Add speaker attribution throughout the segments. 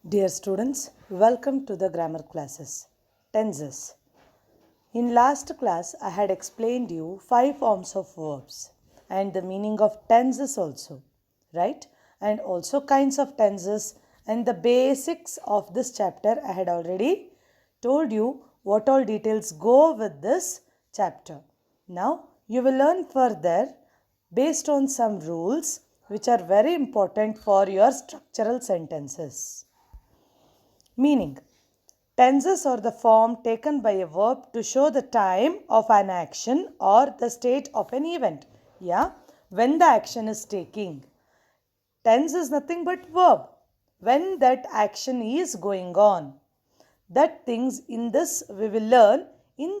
Speaker 1: Dear students, welcome to the grammar classes. Tenses. In last class, I had explained you 5 forms of verbs and the meaning of tenses also, right? And also kinds of tenses and the basics of this chapter. I had already told you what all details go with this chapter. Now, you will learn further based on some rules which are very important for your structural sentences. Meaning, tenses are the form taken by a verb to show the time of an action or the state of an event. Yeah, when the action is taking. Tense is nothing but verb. When that action is going on. That things in this we will learn in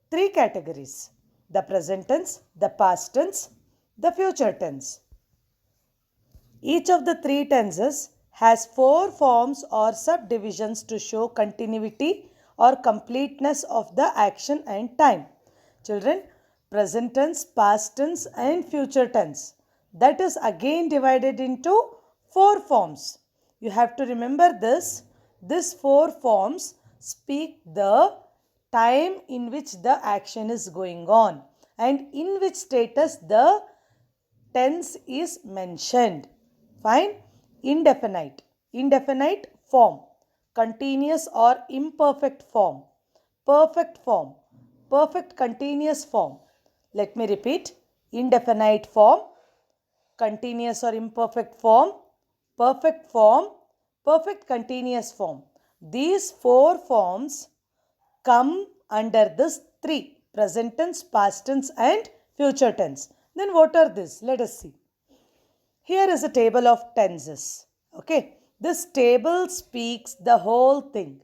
Speaker 1: 3 categories. The present tense, the past tense, the future tense. Each of the 3 tenses has 4 forms or subdivisions to show continuity or completeness of the action and time. Children, present tense, past tense and future tense. That is again divided into 4 forms. You have to remember this. These 4 forms speak the time in which the action is going on and in which status the tense is mentioned. Fine. Indefinite. Indefinite form. Continuous or imperfect form. Perfect form. Perfect continuous form. Let me repeat. Indefinite form. Continuous or imperfect form. Perfect form. Perfect continuous form. These 4 forms come under this 3. Present tense, past tense and future tense. Then what are these? Let us see. Here is a table of tenses. Okay. This table speaks the whole thing.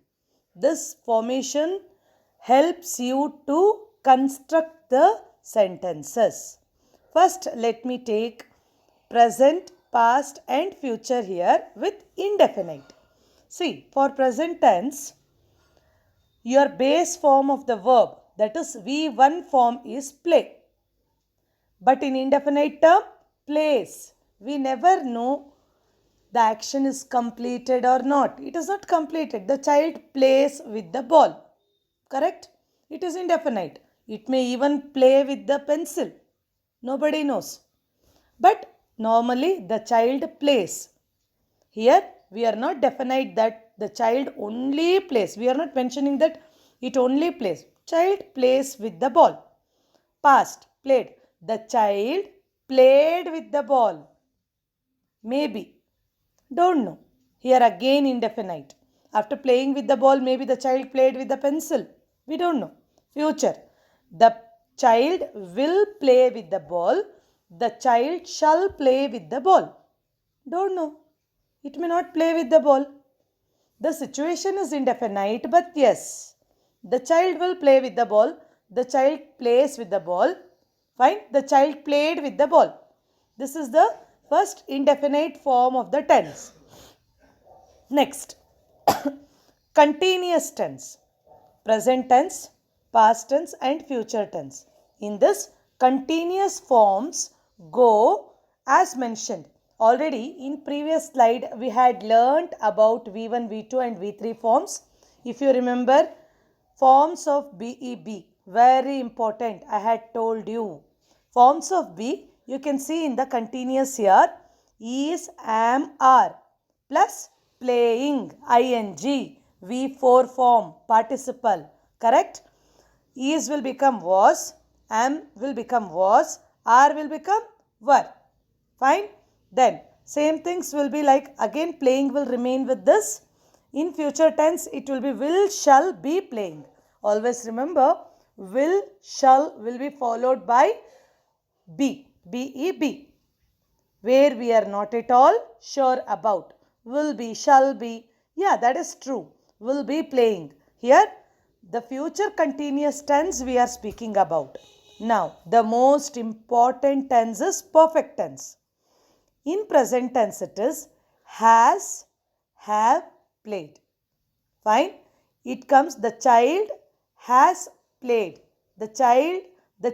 Speaker 1: This formation helps you to construct the sentences. First, let me take present, past and future here with indefinite. See, for present tense, your base form of the verb, that is V1 form, is play. But in indefinite term, plays. We never know the action is completed or not. It is not completed. The child plays with the ball. Correct? It is indefinite. It may even play with the pencil. Nobody knows. But normally the child plays. Here we are not definite that the child only plays. We are not mentioning that it only plays. Child plays with the ball. Past, played. The child played with the ball. Maybe. Don't know. Here again indefinite. After playing with the ball, maybe the child played with the pencil. We don't know. Future. The child will play with the ball. The child shall play with the ball. Don't know. It may not play with the ball. The situation is indefinite, but yes. The child will play with the ball. The child plays with the ball. Fine. The child played with the ball. This is the first indefinite form of the tense. Next, continuous tense. Present tense, past tense and future tense. In this, continuous forms go as mentioned. Already in previous slide, we had learnt about V1, V2 and V3 forms. If you remember, forms of BEB, very important. I had told you. Forms of B, you can see in the continuous here, is, am, are, plus playing, ing, V4 form, participle, correct? Is will become was, am will become was, are will become were. Fine? Then, same things will be like, again playing will remain with this. In future tense, it will be will, shall be playing. Always remember, will, shall will be followed by be, B-E-B, where we are not at all sure about. Will be, shall be, yeah, that is true. Will be playing. Here, the future continuous tense we are speaking about. Now, the most important tense is perfect tense. In present tense it is has, have, played. Fine. It comes the child has played. The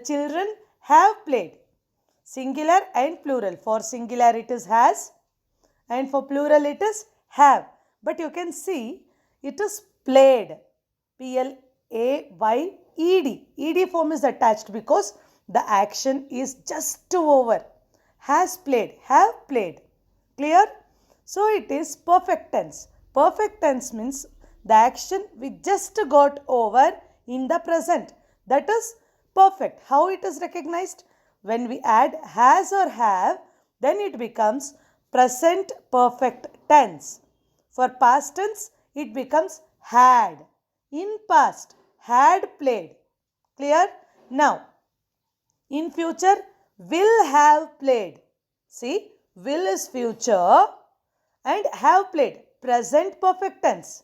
Speaker 1: children have played. Singular and plural. For singular it is has and for plural it is have. but you can see it is played. P-L-A-Y-E-D. E-D form is attached because the action is just over. Has played, have played. Clear? So it is perfect tense. Perfect tense means the action we just got over in the present. That is perfect. How it is recognized? When we add has or have, then it becomes present perfect tense. For past tense, it becomes had. In past, had played. Clear? Now, in future, will have played. See, will is future and have played, present perfect tense.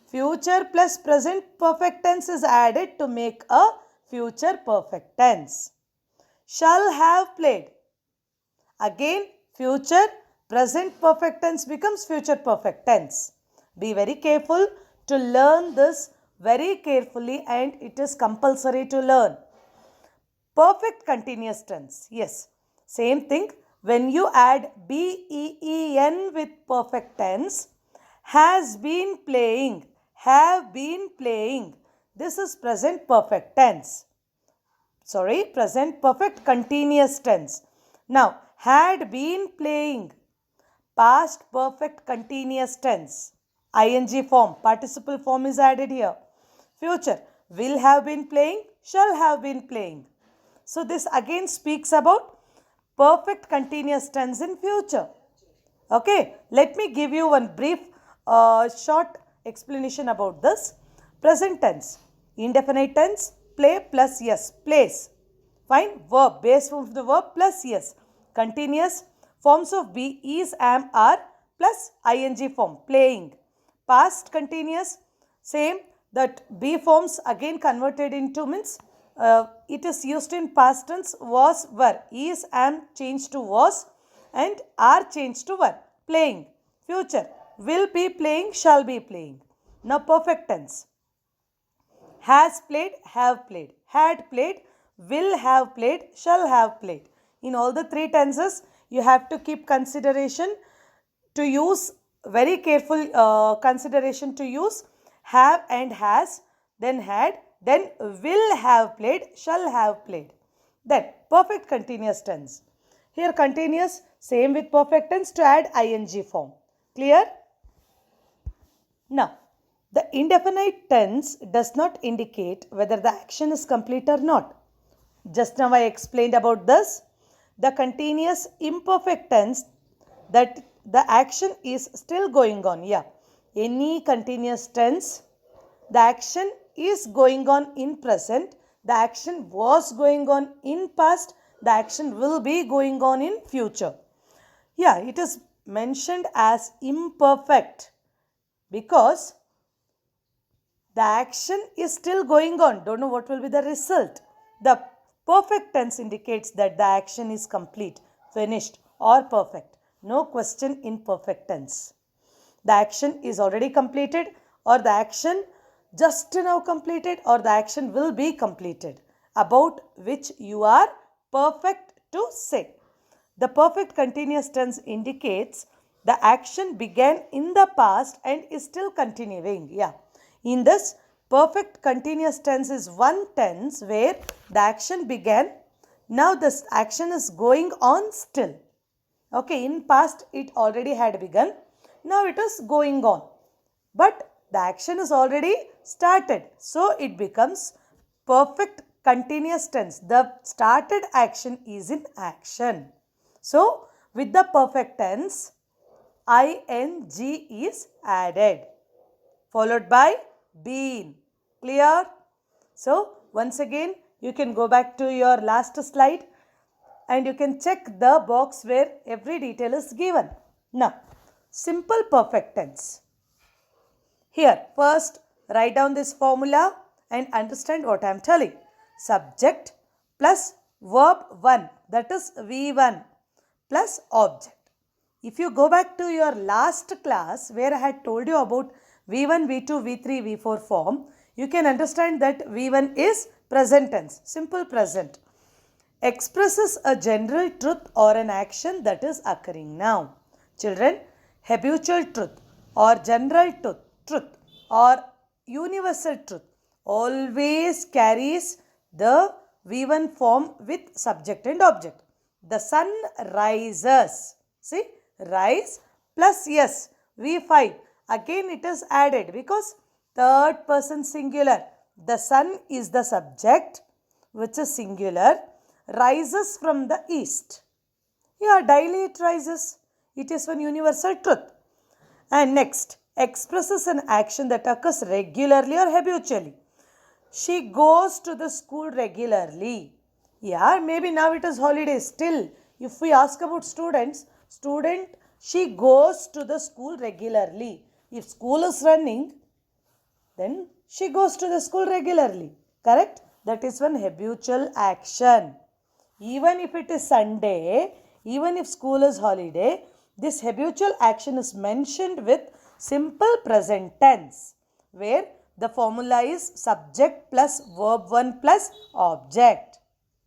Speaker 1: Future plus present perfect tense is added to make a future perfect tense. Shall have played. Again, future present perfect tense becomes future perfect tense. Be very careful to learn this very carefully, and it is compulsory to learn. Perfect continuous tense. Yes, same thing. When you add BEEN with perfect tense, has been playing, have been playing. This is present perfect tense. Present perfect continuous tense. Now, had been playing, past perfect continuous tense. ING form, participle form is added here. Future, will have been playing, shall have been playing. So this again speaks about perfect continuous tense in future. Okay, let me give you one brief short explanation about this. Present tense, indefinite tense, play plus yes, plays. Fine, verb, base form of the verb plus yes. Continuous, forms of be, is, am, are plus ing form, playing. Past continuous, same, that be forms again converted into means it is used in past tense, was, were. Is, am changed to was and are changed to were. Playing. Future, will be playing, shall be playing. Now perfect tense. Has played, have played. Had played, will have played, shall have played. In all the three tenses, you have to keep consideration to use, very careful consideration to use have and has, then had, then will have played, shall have played. Then perfect continuous tense. Here continuous, same with perfect tense to add ing form. Clear? Now, the indefinite tense does not indicate whether the action is complete or not. Just now I explained about this. The continuous imperfect tense, that the action is still going on. Yeah, any continuous tense, the action is going on in present, the action was going on in past, the action will be going on in future. Yeah, it is mentioned as imperfect because the action is still going on. Don't know what will be the result. The perfect tense indicates that the action is complete, finished or perfect. No question in perfect tense. The action is already completed, or the action just now completed, or the action will be completed, about which you are perfect to say. The perfect continuous tense indicates the action began in the past and is still continuing. Yeah. In this, perfect continuous tense is one tense where the action began. Now this action is going on still. Okay, in past it already had begun. Now it is going on. But the action is already started. So it becomes perfect continuous tense. The started action is in action. So with the perfect tense, ing is added, followed by been. Clear? So once again, you can go back to your last slide and you can check the box where every detail is given. Now, simple perfect tense. Here, first write down this formula and understand what I am telling. Subject plus verb 1, that is V1 plus object. If you go back to your last class where I had told you about V1, V2, V3, V4 form, you can understand that V1 is present tense, simple present. Expresses a general truth or an action that is occurring now. Children, habitual truth. or general truth or universal truth always carries the V1 form with subject and object. The sun rises. See, rise plus yes, V5. Again it is added because third person singular. The sun is the subject, which is singular, rises from the east. Yeah, daily it rises. It is one universal truth. And next, expresses an action that occurs regularly or habitually. She goes to the school regularly. Yeah, maybe now it is holiday. Still, if we ask about students, she goes to the school regularly. If school is running, then she goes to the school regularly. Correct? That is one habitual action. Even if it is Sunday, even if school is holiday, this habitual action is mentioned with simple present tense, where the formula is subject plus verb 1 plus object.